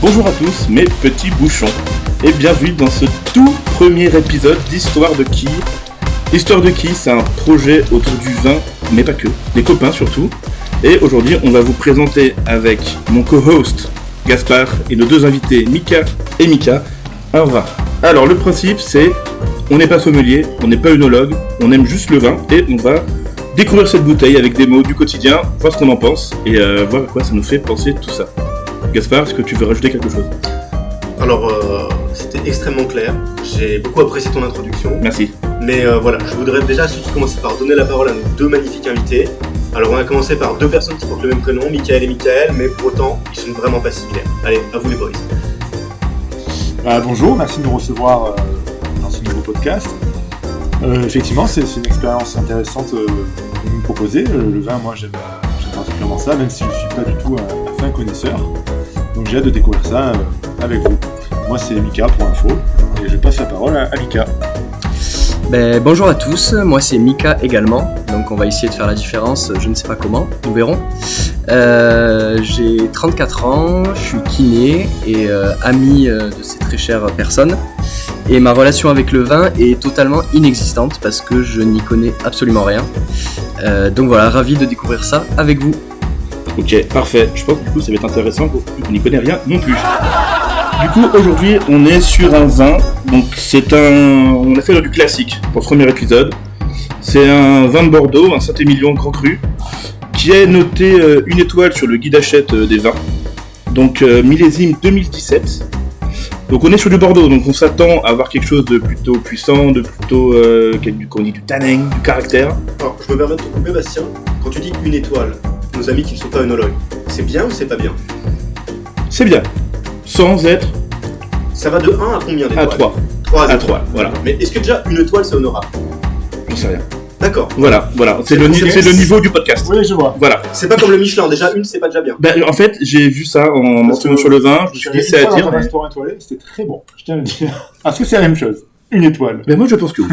Bonjour à tous mes petits bouchons et bienvenue dans ce tout premier épisode d'Histoire de qui. Histoire de qui, c'est un projet autour du vin, mais pas que, des copains surtout. Et aujourd'hui on va vous présenter avec mon co-host Gaspard et nos deux invités Mika et Mika un vin. Alors le principe c'est, on n'est pas sommelier, on n'est pas œnologue, on aime juste le vin et on va découvrir cette bouteille avec des mots du quotidien, voir ce qu'on en pense et voir à quoi ça nous fait penser tout ça. Gaspard, est-ce que tu veux rajouter quelque chose ? Alors, c'était extrêmement clair. J'ai beaucoup apprécié ton introduction. Merci. Mais voilà, je voudrais déjà surtout commencer par donner la parole à nos deux magnifiques invités. Alors, on va commencer par deux personnes qui portent le même prénom, Michael et Michael, mais pour autant, ils sont vraiment pas similaires. Allez, à vous les boys. Bonjour, merci de nous recevoir dans ce nouveau podcast. Effectivement, c'est une expérience intéressante que vous nous proposez. Le vin, moi, j'aime particulièrement ça, même si je ne suis pas du tout un fin connaisseur. Donc j'ai hâte de découvrir ça avec vous. Moi, c'est Mika pour info, et je passe la parole à Mika. Bonjour à tous, moi c'est Mika également, donc on va essayer de faire la différence, je ne sais pas comment, nous verrons. J'ai 34 ans, je suis kiné et ami de ces très chères personnes. Et ma relation avec le vin est totalement inexistante parce que je n'y connais absolument rien. Donc voilà, ravi de découvrir ça avec vous. Ok, parfait. Je pense que du coup ça va être intéressant pour qu'on n'y connaît rien non plus. Du coup aujourd'hui on est sur un vin, donc on a fait du classique pour ce premier épisode. C'est un vin de Bordeaux, un Saint-Émilion Grand Cru, qui est noté 1 étoile sur le guide Hachette des vins. Donc millésime 2017. Donc on est sur du Bordeaux, donc on s'attend à avoir quelque chose de plutôt puissant, de plutôt, qu'on dit du tannin, du caractère. Alors, je me permets de te couper, Bastien. Quand tu dis 1 étoile, nos amis qui ne sont pas œnologues, c'est bien ou c'est pas bien ? C'est bien, sans être... Ça va de 1 à combien d'étoiles ? À 3. 3 à 3, voilà. Mais est-ce que déjà 1 étoile c'est honorable ? J'en sais rien. D'accord. Voilà, c'est le niveau du podcast. Oui, je vois. Voilà. C'est pas comme le Michelin, déjà 1 c'est pas déjà bien. En fait, j'ai vu ça en mentionnant sur le vin, je me suis dit c'est à dire. Dans un restaurant étoilé, c'était très bon, je tiens à le dire. Est-ce que c'est la même chose ? 1 étoile. Moi je pense que oui.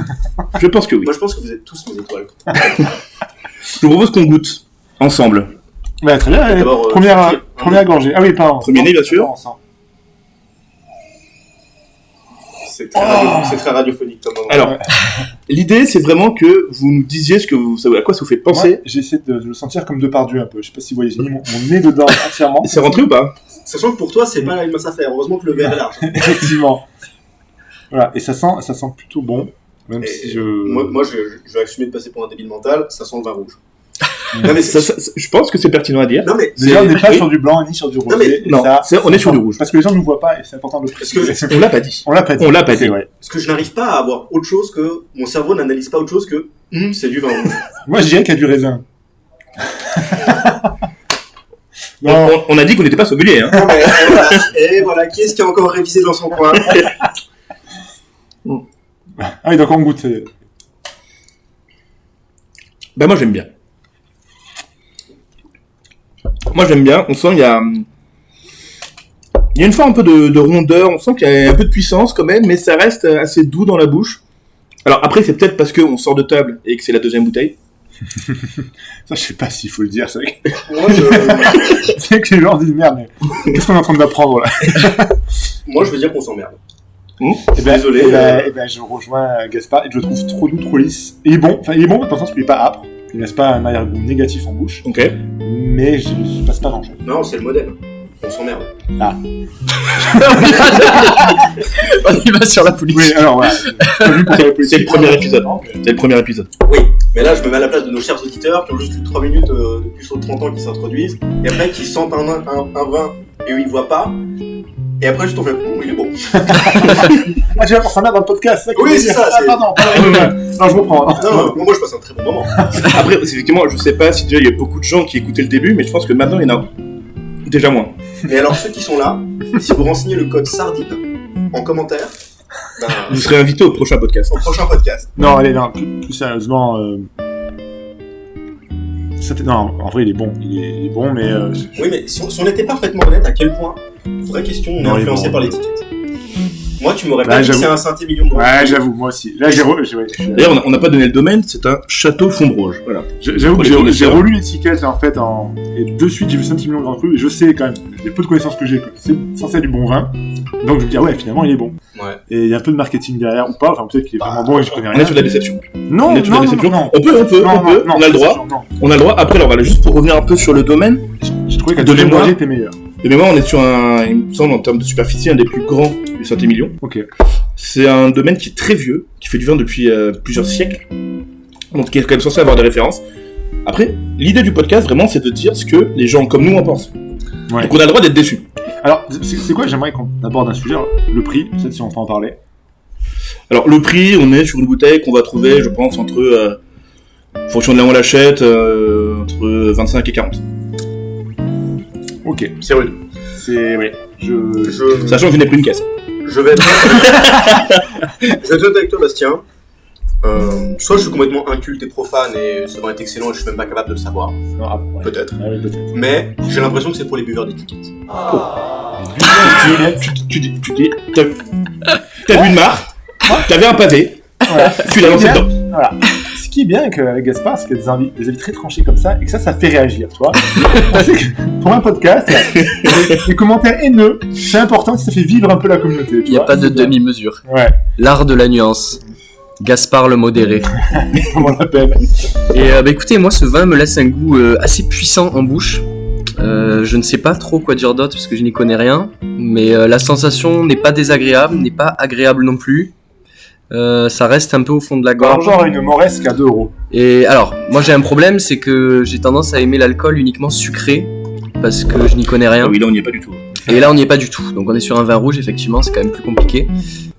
Je pense que oui. Moi je pense que vous êtes tous mes étoiles. Je vous propose qu'on goûte ensemble. Très bien, d'abord, première gorgée. Ah oui, pardon. Premier nez, bien sûr. C'est très radiophonique comme moment. Alors, l'idée c'est vraiment que vous nous disiez à quoi ça vous fait penser. Moi, j'essaie de le sentir comme Depardieu un peu. Je sais pas si vous voyez, j'ai mis mon nez dedans entièrement. C'est rentré ou pas ? Sachant que pour toi c'est pas une mince affaire. Heureusement que le verre est large. Effectivement. Voilà, et ça sent plutôt bon. Même si Moi je vais assumer de passer pour un débile mental, ça sent le vin rouge. Non, mais je pense que c'est pertinent à dire. Non, mais déjà, on n'est pas sur du blanc ni sur du rosé. On est sur du rouge. Parce que les gens ne nous voient pas et c'est important de le préciser. On l'a pas dit. On l'a pas dit. Vrai. Parce que je n'arrive pas à avoir autre chose que... Mon cerveau n'analyse pas autre chose que... c'est du vin rouge. Moi, je dirais qu'il y a du raisin. On a dit qu'on n'était pas sommelier. Hein. Et voilà, qui est-ce qui a encore révisé dans son coin ? Ah oui, donc on goûte. Moi, j'aime bien. On sent qu'il y a une forme un peu de rondeur, on sent qu'il y a un peu de puissance quand même, mais ça reste assez doux dans la bouche. Alors après, c'est peut-être parce qu'on sort de table et que c'est la deuxième bouteille. Ça, je sais pas s'il faut le dire, c'est vrai que... c'est que les gens disent merde, mais qu'est-ce qu'on est en train d'apprendre là ? Moi, je veux dire qu'on s'emmerde. Désolé. Je rejoins Gaspard et je le trouve trop doux, trop lisse. Il est bon, dans le sens où il est pas âpre. Il ne laisse pas un arrière-goût négatif en bouche. Ok. Mais je ne passe pas grand-chose. Non, c'est le modèle. On s'emmerde. Ah. On y va sur la politique. Oui, alors voilà. C'est le premier épisode. Oui, mais là, je me mets à la place de nos chers auditeurs qui ont juste eu 3 minutes de plus de 30 ans qui s'introduisent. Et après, qui sentent un vin et où ils ne voient pas. Et après, juste on fait, il est bon. J'ai pour s'emmerder dans le podcast. Oui, c'est ça. Pardon. Non, je reprends. Non, moi, je passe un très bon moment. Après, effectivement, je sais pas si déjà il y a beaucoup de gens qui écoutaient le début, mais je pense que maintenant, il y en a déjà moins. Et alors, ceux qui sont là, si vous renseignez le code SARDINE en commentaire, vous serez invité au prochain podcast. Non, allez, plus sérieusement... Non, en vrai, il est bon. Il est bon, mais... Oui, mais si on était parfaitement honnête, à quel point, vraie question, on est influencé par l'étiquette. Moi, tu m'aurais Bah, pas dit que j'avoue. c'est un synthé million de Ouais, j'avoue, moi aussi. Là, D'ailleurs, on n'a pas donné le domaine, c'est un château Fombroge. Voilà. j'avoue que Pour les j'ai connaisseurs. relu l'étiquette en fait, et de suite j'ai vu Saint-Emilion Grand Cru, et je sais quand même, les peu de connaissances que j'ai, que c'est censé être du bon vin, donc je me dis, ah ouais, finalement il est bon. Ouais. Et il y a un peu de marketing derrière, ou pas, enfin peut-être qu'il est vraiment bon et je connais On rien. est sur la déception. Non, On est sur la non, déception. non, On peut, non, on a le droit. non. On a le droit. Après, alors voilà, juste pour revenir un peu sur le domaine, J'ai trouvé qu'à De deuxième mémoire. projet était meilleur. de mémoire, on est sur il me semble, en termes de superficie, un des plus grands du Saint-Émilion. Ok. C'est un domaine qui est très vieux, qui fait du vin depuis plusieurs siècles, donc qui est quand même censé avoir des références. Après, l'idée du podcast, vraiment, c'est de dire ce que les gens comme nous en pensent. Ouais. Donc on a le droit d'être déçus. Alors, c'est quoi, j'aimerais qu'on aborde un sujet, alors, le prix, peut-être si on peut en parler. Alors le prix, on est sur une bouteille qu'on va trouver, je pense, entre, en fonction de là où on l'achète, entre 25 et 40. Ok. C'est rude. C'est, oui. Sachant que je n'ai pris une caisse. Je vais être je vais être honnête avec toi, Bastien. Soit je suis complètement inculte et profane et ce vin est excellent et je suis même pas capable de le savoir. Non, ah, ouais. Peut-être. Ah oui, peut-être. Mais j'ai l'impression que c'est pour les buveurs d'étiquettes. Tu dis, t'as vu une mare, t'avais un pavé, Voilà. tu l'as lancé dedans. Voilà. Ce qui est bien avec Gaspard, c'est qu'il y a des avis très tranchés comme ça, et que ça fait réagir, tu vois. On sait que pour un podcast, les commentaires haineux, c'est important, ça fait vivre un peu la communauté. Tu Il n'y a vois, pas de c'est bien. demi-mesure. Ouais, L'art de la nuance. Gaspard le modéré. comme on l'appelle. Et écoutez, moi ce vin me laisse un goût assez puissant en bouche. Je ne sais pas trop quoi dire d'autre parce que je n'y connais rien. Mais la sensation n'est pas désagréable, n'est pas agréable non plus. Ça reste un peu au fond de la Par gorge. rapport à une moresque à 2 €. Et alors, moi j'ai un problème, c'est que j'ai tendance à aimer l'alcool uniquement sucré. Parce que je n'y connais rien. Ah oui, là on n'y est pas du tout. Et là on n'y est pas du tout. Donc on est sur un vin rouge, effectivement, c'est quand même plus compliqué.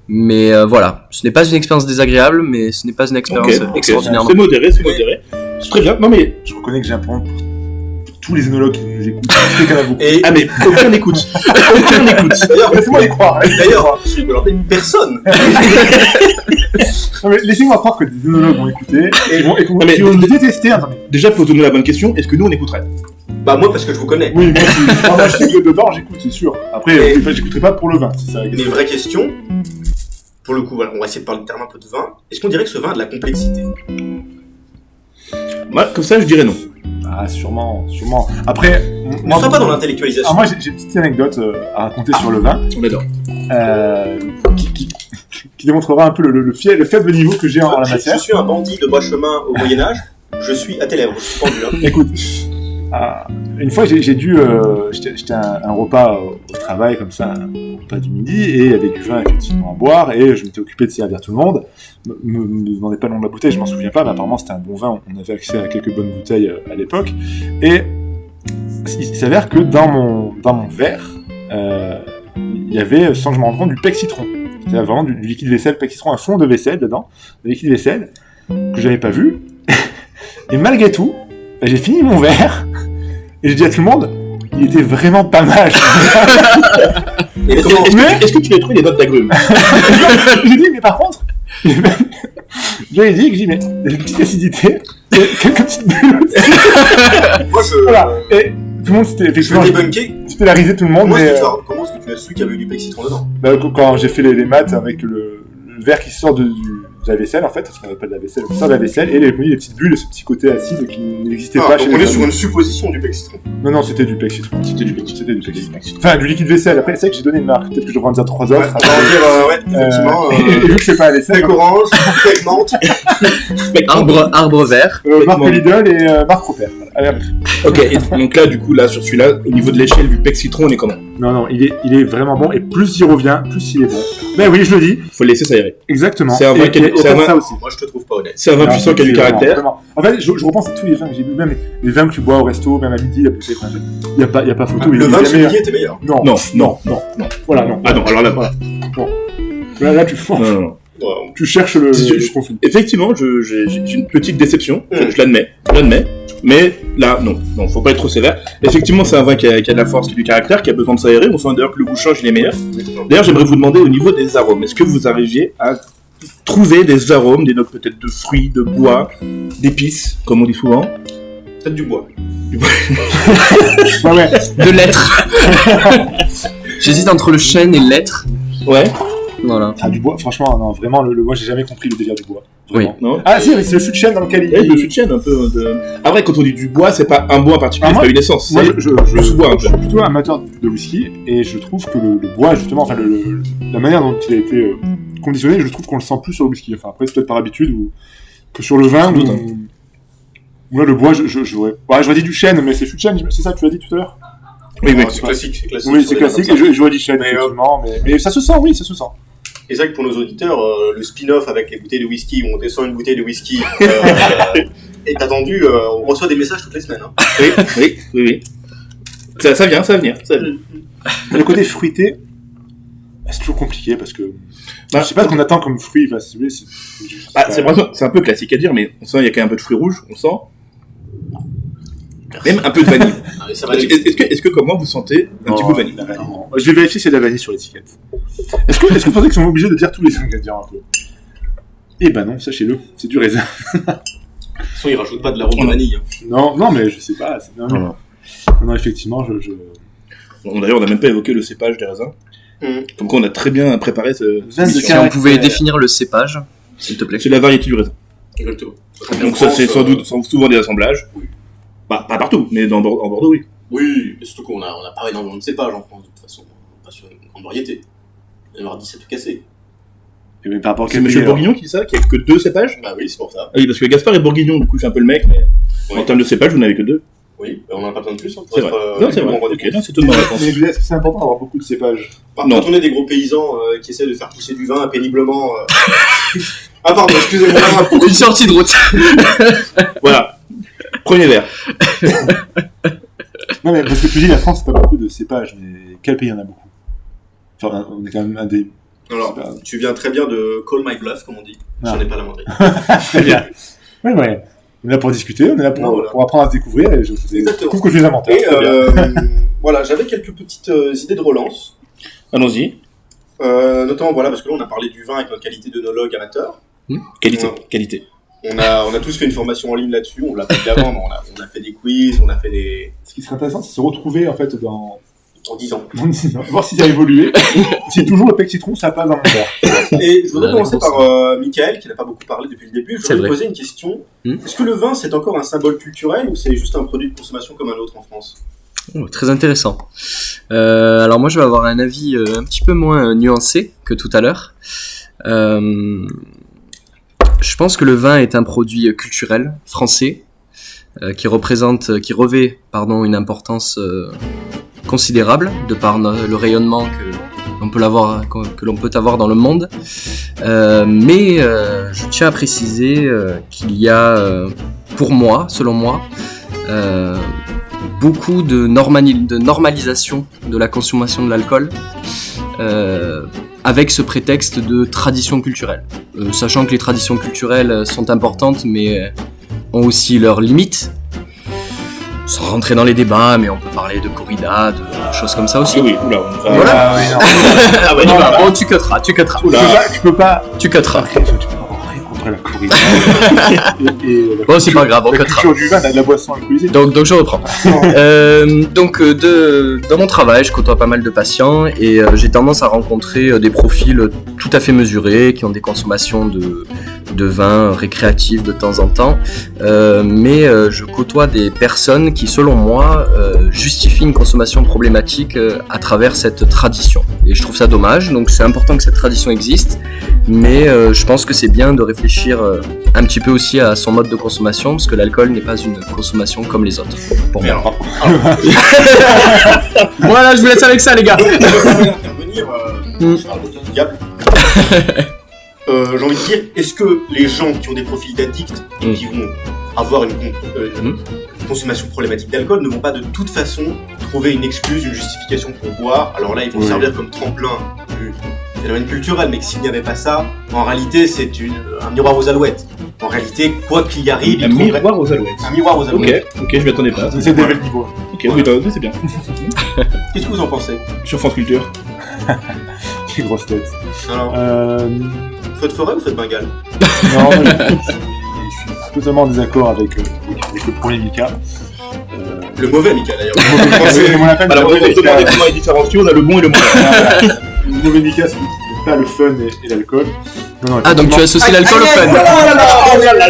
Mais voilà, ce n'est pas une expérience désagréable, mais ce n'est pas une expérience extraordinaire. C'est modéré, c'est modéré. C'est très bien. Non mais, Je reconnais que j'ai un problème pour tous les œnologues qui nous écoutent. Je sais qu'il y en a beaucoup. Et ah mais aucun n'écoute. Aucun n'écoute. d'ailleurs, Laissez-moi y croire. d'ailleurs, je peux leur dire personne. Non, mais laissez-moi croire que des œnologues vont écouter et vont mais- qui vont nous détester. Attendez. Déjà, faut donner la bonne question. Est-ce que nous on écouterait? Bah moi parce que je vous connais. Oui, moi, moi je sais que dedans, j'écoute, c'est sûr. Après, Et- j'écouterai pas pour le vin, c'est ça. la Mais question. vraie question. Pour le coup, voilà, on va essayer de parler littéralement un peu de vin. Est-ce qu'on dirait que ce vin a de la complexité? Moi, comme ça, je dirais non. Ah, sûrement. Après, Ne sois pas dans l'intellectualisation. moi j'ai une petite anecdote à raconter sur le vin On adore. qui démontrera un peu le faible niveau que j'ai en la Je matière. suis un bandit de bas chemin au Moyen-Âge. Je suis à tes lèvres, je suis pendu. Hein. Écoute, une fois j'ai dû. J'étais un repas au travail, comme ça, un repas du midi, et il y avait du vin effectivement à boire, et je m'étais occupé de servir tout le monde. Me demandez pas le nom de la bouteille, je m'en souviens pas, mais apparemment c'était un bon vin, on avait accès à quelques bonnes bouteilles à l'époque. Et il s'avère que dans mon verre, il y avait, sans que je m'en rende compte, du pec citron. C'était vraiment du liquide vaisselle, pec citron, un fond de vaisselle dedans, de liquide vaisselle, que j'avais pas vu. Et malgré tout, j'ai fini mon verre, et j'ai dit à tout le monde, il était vraiment pas mal. Et comment Est-ce que tu as trouvé des notes d'agrumes? J'ai dit, mais par contre, j'avais dit que j'ai dit, mais il y a une petite acidité, et quelques petites bulles aussi. Moi, Voilà. Et tout le monde, c'était je effectivement, vais débunker. c'était la risée tout le monde, Comment mais est-ce que tu as su qu'il y avait eu du pec citron dedans? quand j'ai fait les maths avec le verre qui sort de la vaisselle, en fait, ce qu'on appelle de la vaisselle, qui sort de la vaisselle, et les petites bulles, ce petit côté acide qui n'existait pas chez donc on les est sur hommes. une supposition du pec citron. Non, c'était du pec citron. C'était du pec C'était du pec citron. Enfin, du liquide vaisselle. Après, c'est vrai que j'ai donné une marque. Peut-être que je devrais en dire 3 autres. Ouais, on va dire, ouais, effectivement. Et vu que c'est pas à l'essai, Pec orange, pec menthe. Arbre vert. marque Lidl et marque Roper. Voilà. Allez, hop. Ok, et donc là, du coup, là, sur celui-là, au niveau de l'échelle du pec citron, on est comment? Non, il est vraiment bon. Et plus il revient, plus il est bon. Mais oui, je le dis. Faut le laisser s'aérer. Exactement. C'est un vin Et- qui et- est- et c'est un comme vin- ça aussi. Moi, je te trouve pas honnête. C'est un vin puissant qui a du Vraiment, caractère. vraiment. En fait, je repense à tous les vins que j'ai bu, même les vins que tu bois au resto, même à midi, la bouteille. Il n'y a pas photo. il Le est vin de jamais- midi était meilleur. Non. Non. Voilà, non. Ah non, alors là, Voilà. Bon. Là, tu fonces. non. Ouais. Tu cherches le conflit. Effectivement, j'ai une petite déception, Mm. je l'admets, mais là, non, faut pas être trop sévère. Effectivement, c'est un vin qui a de la force, qui a du caractère, qui a besoin de s'aérer, on sent d'ailleurs que le goût change, il est meilleur. D'ailleurs, j'aimerais vous demander au niveau des arômes, est-ce que vous arriviez à trouver des arômes, des notes peut-être de fruits, de bois, d'épices, comme on dit souvent? Peut-être du bois. Ouais. De l'être. J'hésite entre le chêne et l'être. Ouais. Voilà. Ah, du bois, franchement, non, vraiment, moi j'ai jamais compris le délire du bois. Vraiment. Non. Ah, si, c'est le fût de chêne dans lequel Ouais, le fût de chêne un peu. Après, quand on dit du bois, c'est pas un bois en particulier, Ah, c'est moi- pas une essence. Moi, C'est je le sous-bois un suis peu. plutôt amateur de whisky et je trouve que le bois, justement, enfin, la manière dont il a été conditionné, je trouve qu'on le sent plus sur le whisky. Enfin, après, c'est peut-être par habitude ou que sur le vin. Sans doute, Où là, le bois, j'aurais dit du chêne, mais c'est fût de chêne, c'est ça que tu as dit tout à l'heure? Oui, oui. C'est classique. Oui, sur c'est des classique, vins comme et j'aurais dit chêne, Mais, effectivement, mais ça se sent, oui, ça se sent. Et c'est vrai que pour nos auditeurs, le spin-off avec les bouteilles de whisky, où on descend une bouteille de whisky, est attendu. On reçoit des messages toutes les semaines. Hein. Oui. Ça vient, ça va venir. Le côté fruité, c'est toujours compliqué parce que Bah, je sais pas ce qu'on attend comme fruit. Enfin, si vous voulez, C'est un peu classique à dire, mais on sent il y a quand même un peu de fruits rouges, on sent. Même un peu de vanille. Ah, mais ça va aller. Est-ce que comme moi vous sentez un petit goût de vanille? la vanille. Je vais vérifier s'il y a de la vanille sur l'étiquette. Est-ce que vous pensez qu'ils sont obligés de dire tous les ingrédients un peu? Eh ben non, sachez-le, c'est du raisin. De toute façon, ils rajoutent pas de l'arôme de vanille. Hein. Non, mais je sais pas. Non, effectivement, D'ailleurs, on n'a même pas évoqué le cépage des raisins. Comme quoi, on a très bien préparé ce. Vin de Si on caractère. pouvait définir le cépage, s'il te plaît. C'est la variété du raisin. Exactement. Donc ça, c'est sans doute souvent des assemblages. Oui. Bah, pas partout, mais en Bordeaux, oui. Oui, mais surtout qu'on a pas énormément de cépages en France, de toute façon. Pas sur une grande variété. Il y en aura 17 cassés. Et mais par rapport à C'est Monsieur Bourguignon qui dit ça, qui a que 2 cépages. Bah oui, c'est pour ça. Ah oui, parce que Gaspard est bourguignon, du coup, il fait un peu le mec, mais Oui. en termes de cépages, vous n'avez que 2. Oui, on en a pas besoin de plus. Hein, pour C'est vrai. être, Non, c'est vrai. bon, Ok, non, c'est tout de ma réponse. Mais est-ce que c'est important d'avoir beaucoup de cépages? Non. Quand on est des gros paysans qui essaient de faire pousser du vin péniblement. Ah pardon, excusez-moi. Une sortie de route. Voilà. Premier verre. Non, mais parce que tu dis la France, c'est pas beaucoup de cépages, mais quel pays en a beaucoup? Enfin, on est quand même un des. Alors, c'est pas- tu viens très bien de call my bluff, comme on dit. Ah. J'en ai pas la moindre idée. Très bien. Ouais. On est là pour discuter, on est là pour, Voilà. pour apprendre à se découvrir, et je Exactement. trouve que je les invente. Et voilà, j'avais quelques petites idées de relance. Allons-y. Notamment, voilà, parce que là, on a parlé du vin avec notre qualité d'œnologue amateur. Qualité. Ouais. Qualité. On a tous fait une formation en ligne là-dessus, on l'a fait avant, mais on a fait des quiz, on a fait des... Ce qui serait intéressant, c'est de se retrouver en fait dans en 10 ans. voir si ça a évolué, si toujours le pec citron ça passe dans mon verre. Et je voudrais Ouais, commencer réponse. par Michael, qui n'a pas beaucoup parlé depuis le début. Je C'est voudrais vrai. poser une question. Hmm. Est-ce que le vin, c'est encore un symbole culturel ou c'est juste un produit de consommation comme un autre en France? Oh, très intéressant. Alors moi je vais avoir un avis un petit peu moins nuancé que tout à l'heure. Je pense que le vin est un produit culturel français qui revêt une importance considérable de par le rayonnement que l'on peut avoir dans le monde. Mais je tiens à préciser qu'il y a, selon moi, beaucoup de normalisation de la consommation de l'alcool avec ce prétexte de tradition culturelle. Sachant que les traditions culturelles sont importantes mais ont aussi leurs limites. Sans rentrer dans les débats, mais on peut parler de corrida, de choses comme ça aussi. Oui, oula. Voilà. Ah, oui, non. Ah ouais, Non, bah, bon, tu cutteras. Tu peux pas Tu cutteras. rentrer contre la corrida. et Bon, c'est pas grave, on la cutera. culture du vin, de la boisson alcoolisée. Donc je reprends. Dans mon travail, je côtoie pas mal de patients et j'ai tendance à rencontrer des profils tout à fait mesurés qui ont des consommations de vin récréatifs de temps en temps, mais je côtoie des personnes qui, selon moi, justifient une consommation problématique à travers cette tradition. Et je trouve ça dommage, donc c'est important que cette tradition existe, mais je pense que c'est bien de réfléchir un petit peu aussi à son mode de consommation, parce que l'alcool n'est pas une consommation comme les autres. Pour moi. Voilà, je vous laisse avec ça, les gars. Donc, je vais intervenir, je parle de diable. J'ai envie de dire, est-ce que les gens qui ont des profils d'addicts et qui vont avoir une consommation problématique d'alcool ne vont pas de toute façon trouver une excuse, une justification pour boire? Alors là, ils vont Oui. servir comme tremplin du phénomène culturel, mais que s'il n'y avait pas ça, en réalité, c'est un miroir aux alouettes. En réalité, quoi qu'il y arrive, Un ils trouveraient- miroir aux alouettes. un miroir aux alouettes. Ok, je m'y attendais pas. C'est d'élever le niveau. Ok, oui, c'est bien. Qu'est-ce que vous en pensez? Sur France Culture. Quelle grosse tête. Alors, feu de forêt ou feu de Bengale? Non, moi, je suis totalement en désaccord avec le premier Mika. Le mauvais, Mika, d'ailleurs. C'est mon appel. Alors, on le se mauvais demande Mika. comment est différencié, on a le bon et le mauvais. Le mauvais Mika, c'est lui qui pas le fun et l'alcool. Non, Ah, donc tu associes l'alcool au fun.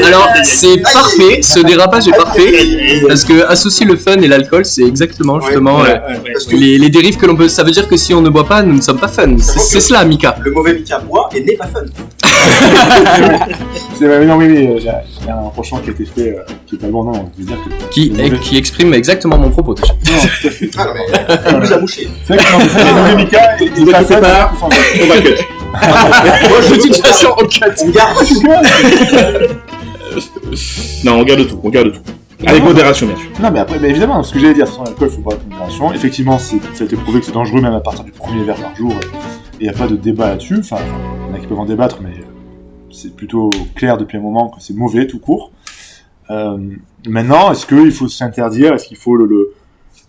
Alors, c'est parfait, ce dérapage est parfait, parce que associer le fun et l'alcool, c'est exactement, justement, Parce que les dérives que l'on peut... Ça veut dire que si on ne boit pas, nous ne sommes pas fun. C'est cela, Mika. le mauvais Mika boit et n'est pas fun. c'est vrai, non, oui, j'ai un rapprochement qui a été fait, qui est pas bon, non, je veux dire que... Qui exprime exactement mon propos. déjà. Ah non, mais il nous a mouché. C'est vrai que non, le mauvais Mika est Vous pas inquiétez fun, pas, on s'en va. on va cut. Moi, De toute façon, on cut. on garde. Non, on garde tout. Avec modération, bien sûr. Non, mais après, évidemment, ce que j'allais dire, sans l'alcool, il faut boire avec modération. Effectivement, ça a été prouvé que c'est dangereux, même à partir du premier verre par jour. Et il n'y a pas de débat là-dessus. Enfin, il y en a qui peuvent en débattre, mais c'est plutôt clair depuis un moment que c'est mauvais, tout court. Maintenant, est-ce qu'il faut s'interdire? Est-ce qu'il faut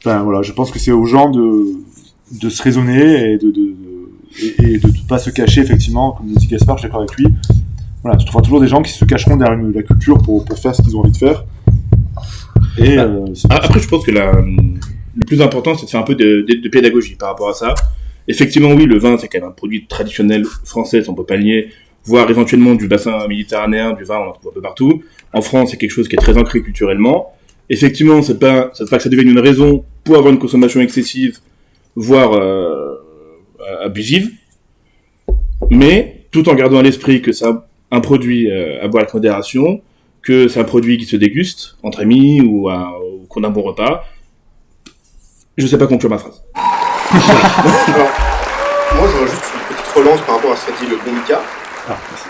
Enfin, voilà, je pense que c'est aux gens de se raisonner et de ne pas se cacher, effectivement, comme dit Gaspard, je suis d'accord avec lui. Voilà, tu trouveras toujours des gens qui se cacheront derrière la culture pour faire ce qu'ils ont envie de faire. Et Après, je pense que le plus important, c'est de faire un peu de pédagogie par rapport à ça. Effectivement, oui, le vin, c'est quand même un produit traditionnel français, on peut pas le nier, voire éventuellement du bassin méditerranéen, du vin, on en trouve un peu partout. En France, c'est quelque chose qui est très ancré culturellement. Effectivement, c'est pas que ça devienne une raison pour avoir une consommation excessive, voire abusive, mais tout en gardant à l'esprit que c'est un produit à boire avec modération, que c'est un produit qui se déguste entre amis ou qu'on a un bon repas. Je sais pas conclure ma phrase. Alors, moi, j'aurais juste une petite relance par rapport à ce qu'a dit le bon Mika. merci.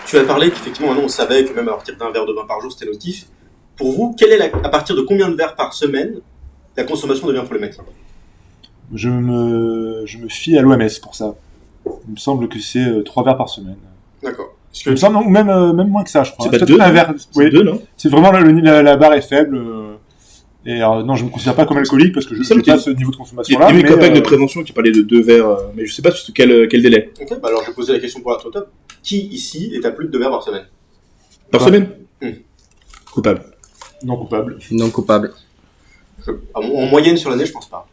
Tu as parlé qu'effectivement, maintenant, on savait que même à partir d'un verre de vin par jour, c'était nocif. Pour vous, à partir de combien de verres par semaine la consommation devient problématique? Je me fie à l'OMS pour ça. Il me semble que c'est 3 verres par semaine. D'accord. Parce Il me que semble, ou même moins que ça, je crois. C'est pas Peut-être 2, un verre. C'est Oui. 2, non? C'est vraiment la barre est faible. Et alors, non, je me considère pas comme alcoolique parce que je n'ai pas ce niveau de Il consommation y a là. mes campagnes de prévention qui parlaient de 2 verres, mais je sais pas sur quel délai. ok, bah alors je vais poser la question pour la top. Qui ici est à plus de 2 verres par semaine? Par Ouais. semaine Hmm. Coupable. Non coupable. Non coupable. En moyenne sur l'année, je pense pas.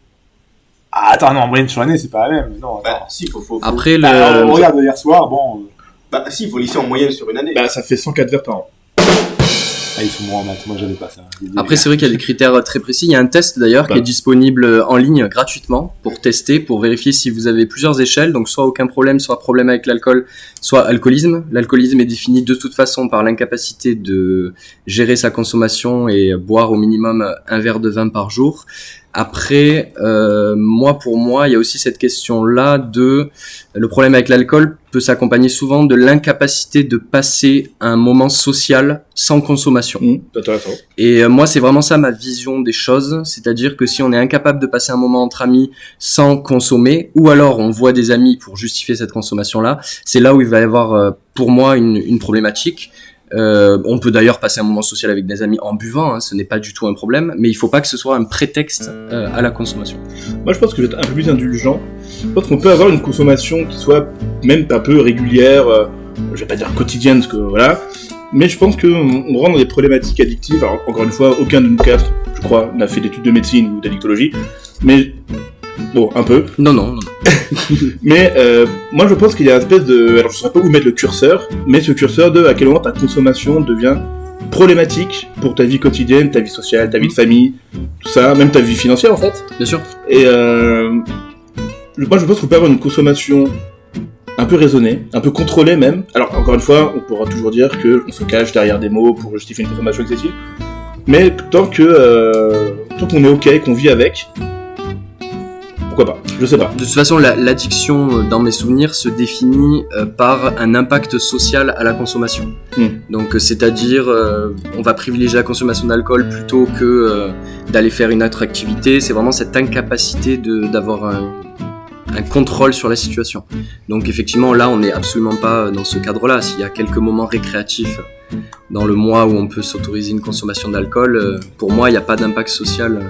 Ah, attends, non, en moyenne sur l'année, c'est pas la même. Non, Bah, si, faut. Après, on regarde hier soir, bon. Bah, si, il faut lisser en moyenne sur une année. Bah, ça fait 104 verres par an. Ah, ils sont bons en maths, moi j'avais pas ça. Après, c'est vrai qu'il y a des critères très précis. Il y a un test d'ailleurs qui est disponible en ligne gratuitement pour tester, pour vérifier si vous avez plusieurs échelles. Donc, soit aucun problème, soit problème avec l'alcool, soit alcoolisme. L'alcoolisme est défini de toute façon par l'incapacité de gérer sa consommation et boire au minimum un verre de vin par jour. Après, pour moi, il y a aussi cette question-là de le problème avec l'alcool peut s'accompagner souvent de l'incapacité de passer un moment social sans consommation. C'est intéressant. Et moi, c'est vraiment ça ma vision des choses, c'est-à-dire que si on est incapable de passer un moment entre amis sans consommer, ou alors on voit des amis pour justifier cette consommation-là, c'est là où il va y avoir pour moi une problématique. On peut d'ailleurs passer un moment social avec des amis en buvant, hein, ce n'est pas du tout un problème, mais il faut pas que ce soit un prétexte à la consommation. Moi, je pense que je vais être un peu plus indulgent. Je pense qu'on peut avoir une consommation qui soit même un peu régulière, je vais pas dire quotidienne, parce que voilà, mais je pense qu'on rentre dans des problématiques addictives. Alors, encore une fois, aucun de nous quatre, je crois, n'a fait d'études de médecine ou d'addictologie, mais bon, un peu. Non. Mais moi, je pense qu'il y a une espèce de... Alors, je ne saurais pas où mettre le curseur, mais ce curseur de à quel moment ta consommation devient problématique pour ta vie quotidienne, ta vie sociale, ta vie de famille, tout ça, même ta vie financière, en fait. Bien sûr. Et moi, je pense qu'on peut avoir une consommation un peu raisonnée, un peu contrôlée même. Alors, encore une fois, on pourra toujours dire qu'on se cache derrière des mots pour justifier une consommation excessive, mais tant qu'on est ok, qu'on vit avec, pourquoi pas, je sais pas. De toute façon, l'addiction, dans mes souvenirs, se définit par un impact social à la consommation. Donc, c'est-à-dire, on va privilégier la consommation d'alcool plutôt que d'aller faire une autre activité. C'est vraiment cette incapacité d'avoir un contrôle sur la situation. Donc, effectivement, là, on n'est absolument pas dans ce cadre-là. S'il y a quelques moments récréatifs dans le mois où on peut s'autoriser une consommation d'alcool, pour moi, il n'y a pas d'impact social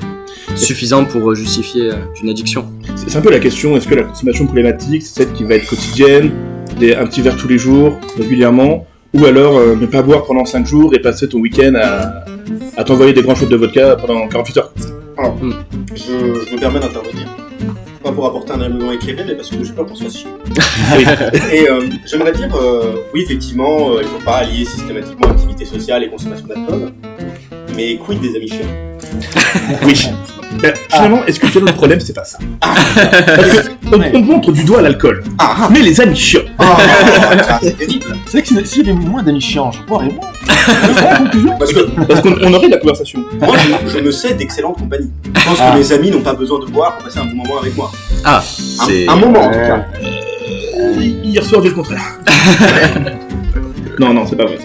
suffisant pour justifier une addiction. C'est un peu la question, est-ce que la consommation problématique, c'est celle qui va être quotidienne, un petit verre tous les jours, régulièrement, ou alors ne pas boire pendant 5 jours et passer ton week-end à t'envoyer des grands shots de vodka pendant 48 heures. Alors, je me permets d'intervenir. pas pour apporter un argument éclairé, mais parce que j'ai peur qu'on se fasse chier. Et j'aimerais dire, oui, effectivement, il ne faut pas allier systématiquement activité sociale et consommation d'alcool, mais quid des amis chiants? Oui. Finalement, est-ce que le problème, c'est pas ça? On montre du doigt l'alcool, mais les amis chiants. C'est terrible. C'est vrai que s'il y avait moins d'amis chiants, je boirais moins. C'est la conclusion. Parce qu'on aurait de la conversation. Moi, je me sais d'excellente compagnie. Je pense que mes amis n'ont pas besoin de boire pour passer un bon moment avec moi. C'est... Un moment, en tout cas. Hier soir, j'ai le contraire. Non, c'est pas vrai.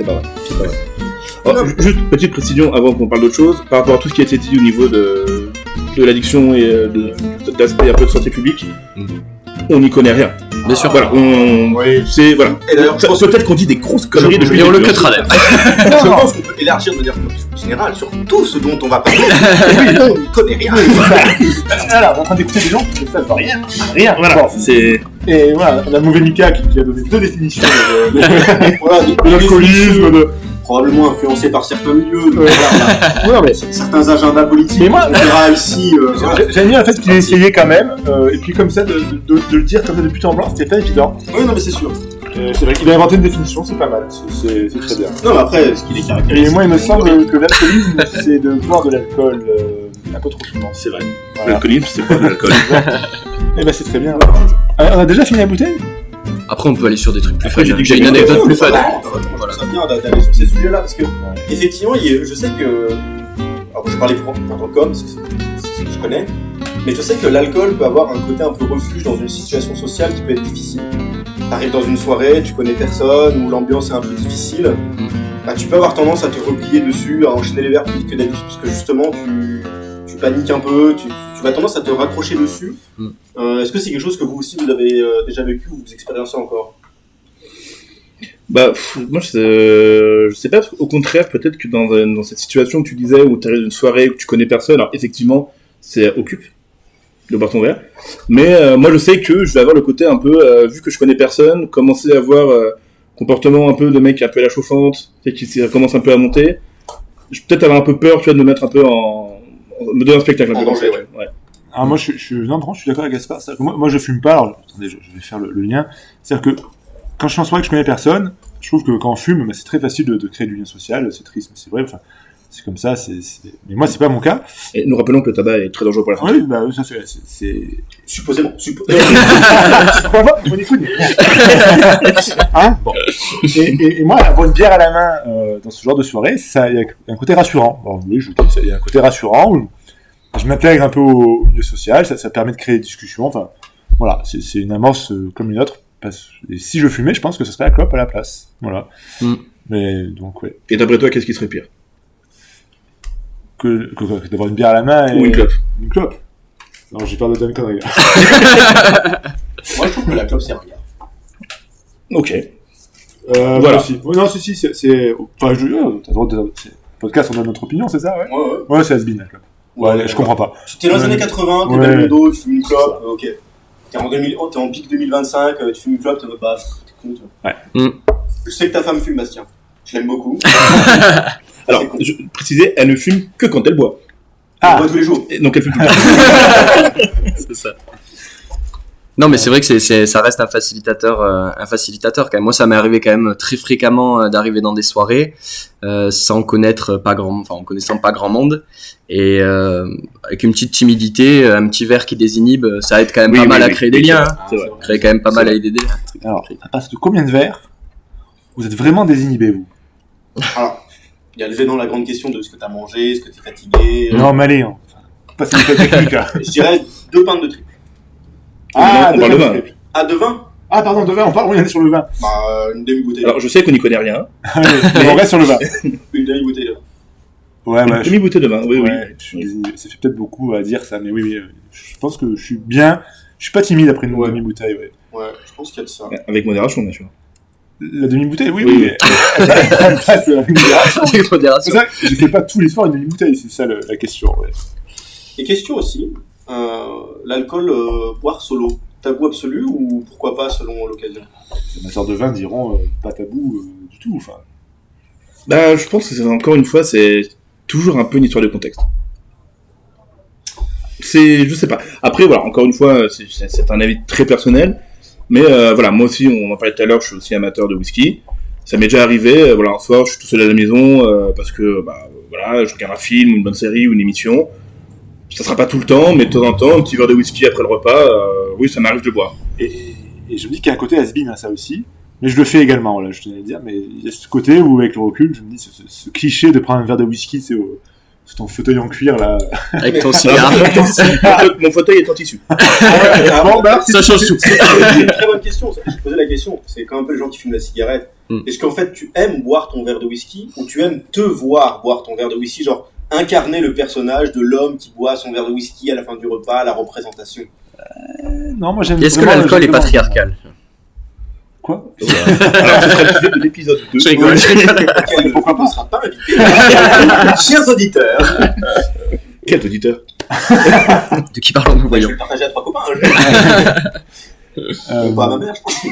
Alors, juste petite précision avant qu'on parle d'autre chose, par rapport à tout ce qui a été dit au niveau de l'addiction et de l'aspect un peu de santé publique, on n'y connaît rien. Bien sûr. Voilà, c'est voilà. Et d'ailleurs, peut-être qu'on dit des grosses conneries depuis. Mais on le cuttera d'ailleurs. Je pense qu'on peut élargir de manière plus générale sur tout ce dont on va parler. On n'y connaît rien. Alors, on est en train d'écouter des gens qui ne savent rien. Voilà, Bon. c'est. Et voilà, on a mauvais Mika qui a donné 2 définitions Voilà, de l'alcoolisme, de... probablement influencé par certains milieux, Non, mais certains agendas politiques. Mais moi- on verra ici. j'aime bien le fait qu'il ait essayé quand même, et puis comme ça, de le dire comme ça de but en blanc, c'était pas évident. Oui, non, mais c'est sûr. C'est vrai qu'il a inventé une définition, c'est pas mal, c'est très bien. Non, mais après, ce qu'il est caractérisé. Et moi, il me semble que l'alcoolisme, c'est de boire de l'alcool un peu trop souvent. C'est vrai. Voilà. L'alcoolisme, c'est pas de l'alcool. Et ben c'est très bien. On a déjà fini la bouteille? Après, on peut aller sur des trucs plus Après, fun. j'ai dit que J'ai une j'avais anecdote plus fun. Je trouve ça bien d'aller sur ces sujets-là parce que, effectivement, je sais que. Alors, je parlais pour tant com, parce que c'est ce que je connais, mais je sais que l'alcool peut avoir un côté un peu refuge dans une situation sociale qui peut être difficile. T'arrives dans une soirée, tu connais personne, où l'ambiance est un peu difficile, bah, tu peux avoir tendance à te replier dessus, à enchaîner les verres plus vite que d'habitude, parce que justement, tu paniques un peu, tu as tendance à te raccrocher dessus. Est-ce que c'est quelque chose que vous aussi vous avez déjà vécu ou vous expériencez encore? Bah, moi, je sais pas, parce qu'au contraire, peut-être que dans cette situation que tu disais, où tu arrives dans une soirée où tu connais personne, alors effectivement, c'est occupe de boire ton verre, mais moi, je sais que je vais avoir le côté un peu, vu que je connais personne, commencer à avoir comportement un peu de mec un peu à la chauffante, qui commence un peu à monter, je vais peut-être avoir un peu peur, tu vois, de me mettre un peu me donner un spectacle un peu danger, ouais. Alors moi, je suis d'accord avec Gaspard. C'est-à-dire que moi, je fume pas. Alors, attendez, je vais faire le lien. C'est-à-dire que quand je suis en soirée que je connais personne, je trouve que quand on fume, bah, c'est très facile de créer du lien social. C'est triste, mais c'est vrai. Enfin, c'est comme ça. Mais moi, c'est pas mon cas. Et nous rappelons que le tabac est très dangereux pour la santé. Oui, bah ça c'est. Supposément. On écoute. Hein, bon. Et moi, avoir une bière à la main dans ce genre de soirée, il y a un côté rassurant. Bon, oui, je dis ça. Il y a un côté rassurant où je m'intègre un peu au milieu social. Ça permet de créer des discussions. Enfin, voilà, c'est une amorce comme une autre. Et si je fumais, je pense que ce serait la clope à la place. Voilà. Mais donc, ouais. Et d'après toi, qu'est-ce qui serait pire? Que d'avoir une bière à la main ou une clope? Une clope. Non, j'ai peur de dire une connerie. Moi, je trouve que la clope, c'est un regard. Ok. Voilà. Aussi. Non, si, c'est. Enfin, t'as le droit de. Podcast, on donne notre opinion, c'est ça, ouais? Ouais, c'est has-been, la clope. Ouais, je comprends pas. T'es dans les années 80, t'es dans le dos, tu fumes une clope, ok. T'es en pic 2025, tu fumes une clope, t'es con, toi. Ouais. Je sais que ta femme fume, Bastien. Je l'aime beaucoup. Alors, je précisais, elle ne fume que quand elle boit. Elle boit tous les jours. Donc elle fume tout le temps. C'est ça. Non, mais c'est vrai que ça reste un facilitateur quand même. Moi, ça m'est arrivé quand même très fréquemment d'arriver dans des soirées sans connaissant pas grand monde, et avec une petite timidité, un petit verre qui désinhibe, ça aide quand même pas mal à créer des liens. C'est vrai. Créer quand même pas mal à aider des liens. Alors, à partir de combien de verres vous êtes vraiment désinhibé, vous? Alors, il y a évidemment la grande question de ce que t'as mangé, est-ce que t'es fatigué. Non, mais allez, pas c'est une technique. Je dirais 2 pintes de triple. On parle de vin. Ah, de vin? Ah, pardon, de vin, on est sur le vin. Bah, une demi-bouteille. Alors, je sais qu'on n'y connaît rien. Mais on reste sur le vin. Une demi-bouteille de vin. Ouais, Une demi-bouteille de vin, oui. Ça fait peut-être beaucoup à dire ça, mais oui, je pense que je suis bien. Je suis pas timide après une demi-bouteille, ouais. Ouais, je pense qu'il y a de ça. Avec modération, bien sûr. La demi-bouteille, oui. Oui. C'est la modération. Avec modération. C'est ça, je fais pas tous les soirs une demi-bouteille, c'est ça la question, ouais. Et question aussi, l'alcool, boire solo, tabou absolu ou pourquoi pas selon l'occasion? Les amateurs de vin diront pas tabou du tout, enfin. Bah, je pense que encore une fois, c'est toujours un peu une histoire de contexte. je sais pas. Après, voilà, encore une fois, c'est un avis très personnel. Mais voilà, moi aussi, on en parlait tout à l'heure, je suis aussi amateur de whisky. Ça m'est déjà arrivé, voilà, un soir, je suis tout seul à la maison parce que, voilà, je regarde un film, une bonne série ou une émission. Ça sera pas tout le temps, mais de temps en temps, un petit verre de whisky après le repas, oui, ça m'arrive de boire. Et je me dis qu'il y a un côté has-been à ça aussi. Mais je le fais également, voilà, je tenais à le dire. Mais il y a ce côté où, avec le recul, je me dis, ce cliché de prendre un verre de whisky, c'est ton fauteuil en cuir, là. Avec ton cigare. Mon fauteuil est en tissu. Ça change tout. C'est une très bonne question. Je posais la question. C'est quand un peu les gens qui fument la cigarette. Est-ce qu'en fait, tu aimes boire ton verre de whisky ou tu aimes te voir boire ton verre de whisky, genre incarner le personnage de l'homme qui boit son verre de whisky à la fin du repas, la représentation? Non, moi j'aime. Est-ce que l'alcool est patriarcal? Quoi? Alors, ce serait le sujet de l'épisode 2. Je rigole. Pourquoi pas? On ne sera pas invité. Chers auditeurs. Quel auditeur? De qui parlons-nous, Je vais voyons? le partager à 3 copains. Pas à ma mère, je pense.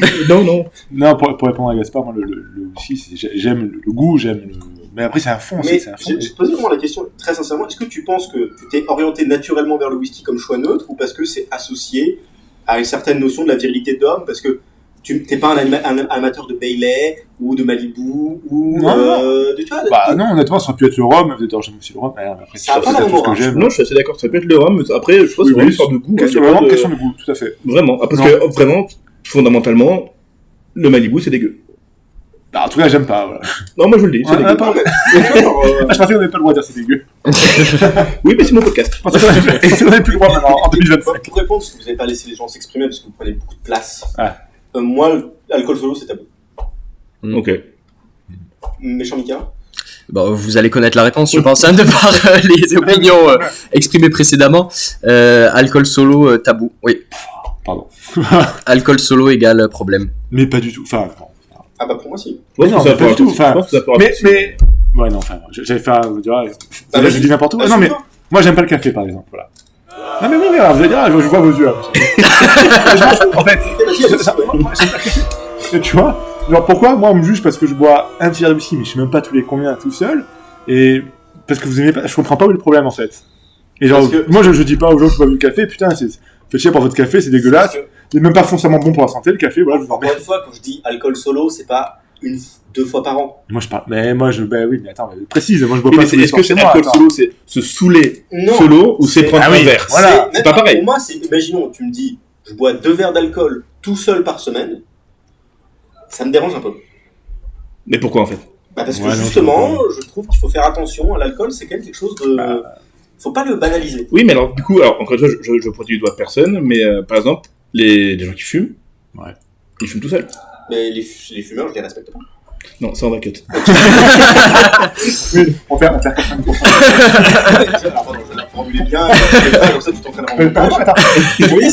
Non, pour répondre à Gaspard, moi le whisky, j'aime le goût, mais après c'est un fond. Mais c'est un fond. je posais vraiment la question très sincèrement. Est-ce que tu penses que tu t'es orienté naturellement vers le whisky comme choix neutre ou parce que c'est associé à une certaine notion de la virilité d'homme, parce que tu n'es pas un amateur de Bailey ou de Malibu ou de tu vois, Non, honnêtement, ça aurait pu être le rhum, peut-être j'aime aussi le rhum, mais après ça a pas la même tout ce que orange. j'aime. Non, je suis assez d'accord, ça peut être le rhum, mais après, je pense que c'est vraiment une histoire de goût. Question de goût, tout à fait. Vraiment, parce que vraiment, fondamentalement, le Malibu, c'est dégueu. Bah, en tout cas, j'aime pas, voilà. Non, moi je le dis, c'est dégueu. Je pensais qu'on n'avait pas le droit de dire c'est dégueu. Oui, mais c'est mon podcast. Je pensais qu'on avait plus le droit maintenant, en 2025. Pour répondre, parce que vous n'avez pas laissé les gens s'exprimer parce que vous prenez beaucoup de place. Ah. Moi, l'alcool solo, c'est tabou. Ok. Méchant Mika. Bon, vous allez connaître la réponse, je pense, de par les opinions exprimées précédemment. Alcool solo, tabou, oui. Pardon. Alcool solo égale problème. Mais pas du tout, enfin... Ah bah pour moi si. Mais non, pas du tout, enfin... Mais... Ouais, non, enfin, j'avais fait un... J'ai dit n'importe quoi. Non, mais moi, j'aime pas le café, par exemple, voilà. Non, mais oui, mais vous allez dire, je vois vos yeux, là. Je m'en fous, en fait. Tu vois, genre, pourquoi moi, on me juge parce que je bois un petit verre de whisky, mais je sais même pas tous les combien tout seul, et parce que vous aimez pas... Je comprends pas où est le problème, en fait. Et genre, moi, je dis pas aux gens qui boivent du café, putain, faites chier pour votre café, c'est dégueulasse. C'est même pas foncièrement bon pour la santé, le café, voilà, je vous en Encore une fois, quand je dis alcool solo, c'est pas 2 fois par an. Moi, je parle. Mais moi, oui, mais attends, précise, moi, je bois pas. Est-ce que c'est alcool solo, c'est se saouler solo, ou c'est prendre un verre? Voilà, c'est pas pareil. Pour moi, c'est, imaginons, tu me dis, je bois 2 verres d'alcool tout seul par semaine, ça me dérange un peu. Mais pourquoi en fait? Parce que justement, je trouve qu'il faut faire attention à l'alcool, c'est quand même quelque chose de... Faut pas le banaliser. Oui, mais alors, du coup, encore une fois, je pointe du doigt de personne, mais par exemple, les gens qui fument, ils fument tout seuls. Mais les fumeurs, je les respecte pas. Non, ça on va cut. Oui, on perd 80%. Alors, pardon, je vais la formuler bien, comme ça tu t'entraînes en Vous voyez,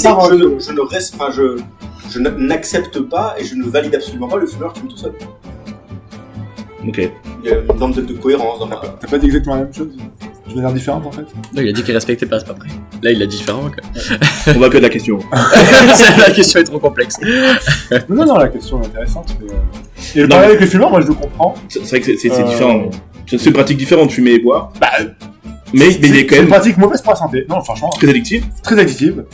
je n'accepte pas et je ne valide absolument pas le fumeur qui fume tout seul. Ok. Il y a une forme de cohérence dans ma part. T'as pas dit exactement la même chose? Je vais dire différente en fait. Non, il a dit qu'il respectait pas, c'est pas vrai. Là, il a dit différent. On va que de la question. La question est trop complexe. Non, la question est intéressante. Mais et le parallèle avec le fumeur, moi je le comprends. C'est vrai que c'est différent. C'est une pratique différente, fumer et boire. Mais il est quand C'est une même pratique mauvaise pour la santé. Non, franchement. très addictive. Très addictive.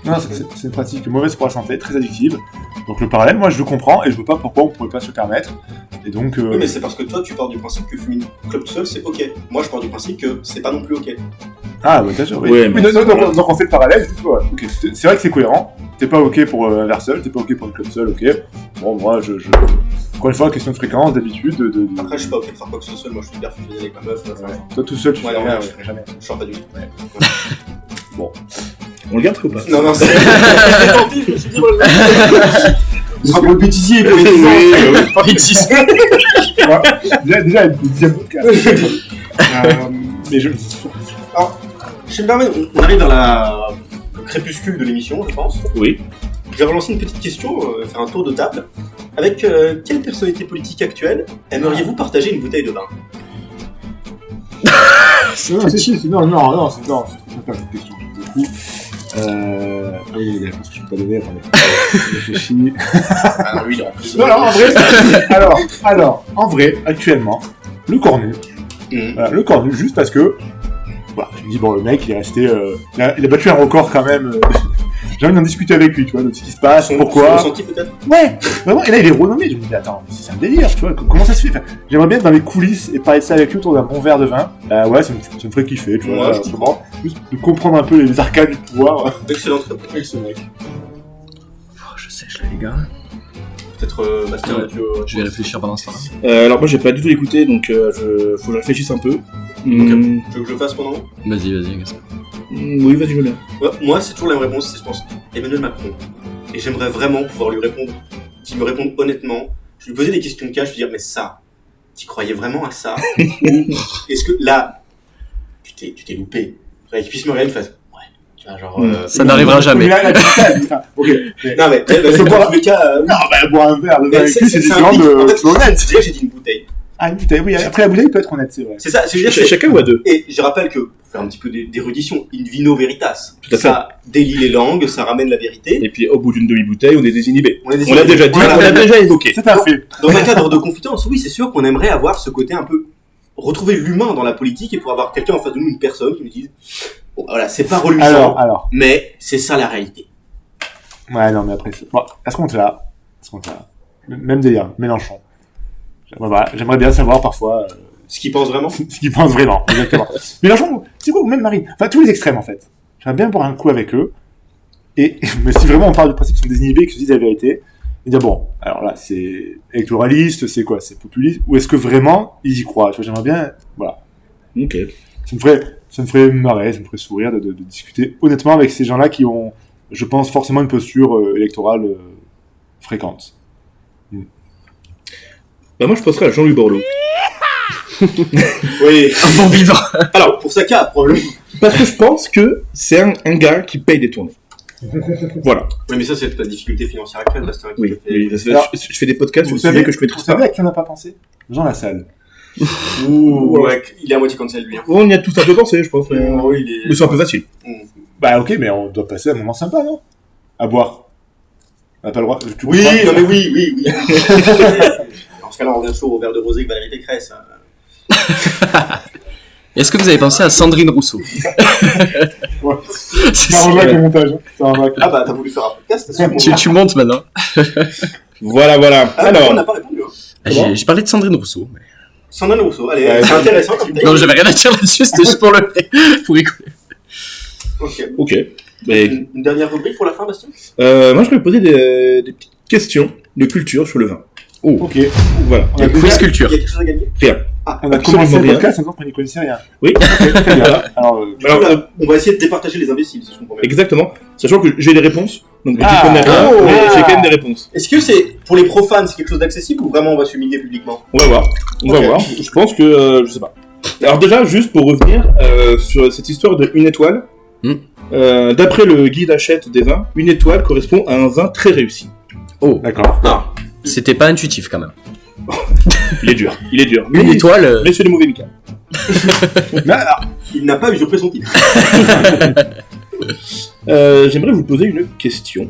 Non, c'est une pratique mauvaise pour la santé, très addictive. Donc le parallèle, moi je le comprends et je vois pas pourquoi on pourrait pas se le permettre. Et donc. Oui, mais c'est parce que toi tu pars du principe que fumer une clope tout seul c'est ok. Moi je pars du principe que c'est pas non plus ok. Ah, bah bien sûr, oui. Ouais, mais donc on fait le parallèle, juste, ouais. Okay. C'est vrai que c'est cohérent. T'es pas ok pour un verre seul, t'es pas ok pour une clope seule, ok. Bon, moi encore une fois, question de fréquence, d'habitude, Après je suis pas ok de faire quoi que ce soit seul, moi je suis hyper fidèle avec ma meuf. Toi tout seul, tu Ouais, fais rien, je ferai jamais. Je sors pas du lit. Bon. on le garde ou pas? Non, c'est... J'ai tenté, je me suis dit, vous sera pour le bêtisier, pour les Déjà, une deuxième podcast. Mais je... Alors, je me permets, on arrive vers le crépuscule de l'émission, je pense. Oui. Je vais relancer une petite question, faire un tour de table. Avec quelle personnalité politique actuelle aimeriez-vous partager une bouteille de vin? Non, c'est pas cette question. Du coup, oui, la réponse que je peux pas donner, attendez. Je réfléchis. Ah oui, en plus. Non, en vrai, actuellement, le cornu. Voilà, le cornu, juste parce que voilà, je me dis, bon, le mec, il est resté... il a battu un record quand même. J'ai envie d'en discuter avec lui, tu vois, de ce qui se passe, pourquoi... Son ressenti peut-être. Ouais, vraiment, et là, il est renommé. Je me dis, attends, c'est un délire, tu vois, comment ça se fait? Enfin, j'aimerais bien être dans les coulisses et parler de ça avec lui autour d'un bon verre de vin. Ouais, ça me ferait kiffer, tu vois, vraiment. Juste de comprendre un peu les arcanes du pouvoir. Excellente réponse. Avec ce mec. Je sèche là, les gars. Peut-être Bastien, tu veux... Je vais réfléchir pendant ce temps-là. Alors moi j'ai pas du tout écouté, donc faut que je réfléchisse un peu. Tu veux que je le fasse pendant? Vas-y, Gaspard. Oui, vas-y, je veux bien. Moi, c'est toujours la même réponse, c'est je pense Emmanuel Macron. Et j'aimerais vraiment pouvoir lui répondre, qu'il me réponde honnêtement. Je lui posais des questions de cas, je lui dire mais ça, tu croyais vraiment à ça? Ou est-ce que là, tu t'es loupé? Faudrait qu'il puisse me regarder et fasse ouais, tu vois, genre. Ça n'arrivera jamais. Ok. Non mais dans tous les cas. Non, bah, boire un verre, le vin avec lui, c'est un différent pic. En fait, de honnête. déjà j'ai dit une bouteille. Ah, une bouteille, oui, après la bouteille peut être honnête, c'est vrai. C'est ça, c'est Chacun ou à deux? Et je rappelle que, pour faire un petit peu d'érudition, in vino veritas. Tout à fait. Ça délie les langues, ça ramène la vérité. Et puis au bout d'une demi-bouteille, on est désinhibé. On est On l'a déjà dit, Voilà. on l'a déjà évoqué. C'est un fait. Dans un cadre de confidence, oui, c'est sûr qu'on aimerait avoir ce côté un peu retrouver l'humain dans la politique et pour avoir quelqu'un en face de nous, une personne qui nous dise bon, voilà, c'est pas reluisant, Alors. mais c'est ça la réalité. Ouais, non, mais après, bon, à ce compte-là, même délire, Mélenchon. J'aimerais bien savoir parfois Ce qu'il pense vraiment. ce qu'il pense vraiment, exactement. Mélenchon, c'est quoi, ou même Marine, enfin tous les extrêmes en fait. J'aimerais bien boire un coup avec eux, mais si vraiment on parle du principe qu'ils sont désinhibés, qu'ils se disent la vérité, et dire bon, alors là c'est électoraliste, c'est quoi, c'est populiste, ou est-ce que vraiment ils y croient? Tu vois, j'aimerais bien, voilà. Ok. Ça me ferait marrer, ça me ferait sourire de discuter honnêtement avec ces gens-là qui ont, je pense, forcément une posture électorale fréquente. Bah moi je passerai à Jean-Louis Borloo. Oui. Un bon vivant. Alors, pour sa carte, probablement. Parce que je pense que c'est un gars qui paye des tournées. Voilà. Oui, mais ça, c'est la difficulté financière actuelle, Bastien. qui Oui. te fait- Parce que Alors, je fais des podcasts sur Vous le sujet savez que je maîtrise Vous savez pas. à qui on n'a pas pensé? Jean Lassalle. Ouh, ouais, il est à moitié cancel, lui. Hein. On y a tous un peu pensé, je pense. Mais Oui, il est... mais c'est un peu facile. Bah ok, mais on doit passer un moment sympa, non? À boire. On n'a pas le droit. Oui, non mais oui. Dans ce cas-là, on revient toujours au verre de rosé avec Valérie Pécresse. Est-ce que vous avez pensé à Sandrine Rousseau? Ouais. C'est Ça remarque le montage. Hein. Ça remarque. Ah bah, t'as voulu faire un podcast, c'est tu montes maintenant. Voilà. Ah, Alors, on n'a pas répondu. Hein. J'ai parlé de Sandrine Rousseau. Mais... Sandrine Rousseau, allez, Ouais, c'est intéressant comme Non, j'avais rien à dire là-dessus, c'était juste pour rigoler. Ok. mais, Une dernière rubrique pour la fin, Bastien? moi je vais vous poser des petites questions de culture sur le vin. Ok. Voilà. On a, Quiz déjà- culture. Il y a quelque chose à gagner? Rien. on a Absolument commencé le rien. podcast en disant qu'on n'y connaissait rien. Oui. Ok, très bien. Alors, Alors, On va essayer de départager les imbéciles, si je comprends bien. exactement. Sachant que j'ai des réponses. Donc je dis Ah. qu'on a rien, Oh. mais j'ai quand même des réponses. Est-ce que c'est, pour les profanes, c'est quelque chose d'accessible ou vraiment on va s'humilier publiquement? On va voir. On va Ok. voir. Je pense que je sais pas. Alors déjà, juste pour revenir sur cette histoire de une étoile. D'après le guide Hachette des vins, une étoile correspond à un vin très réussi. Oh, d'accord. Non. c'était pas intuitif quand même. Il est dur. Une étoile. Mais c'est le mauvais Mika. Mais alors, Il n'a pas usurpé son titre. J'aimerais vous poser une question.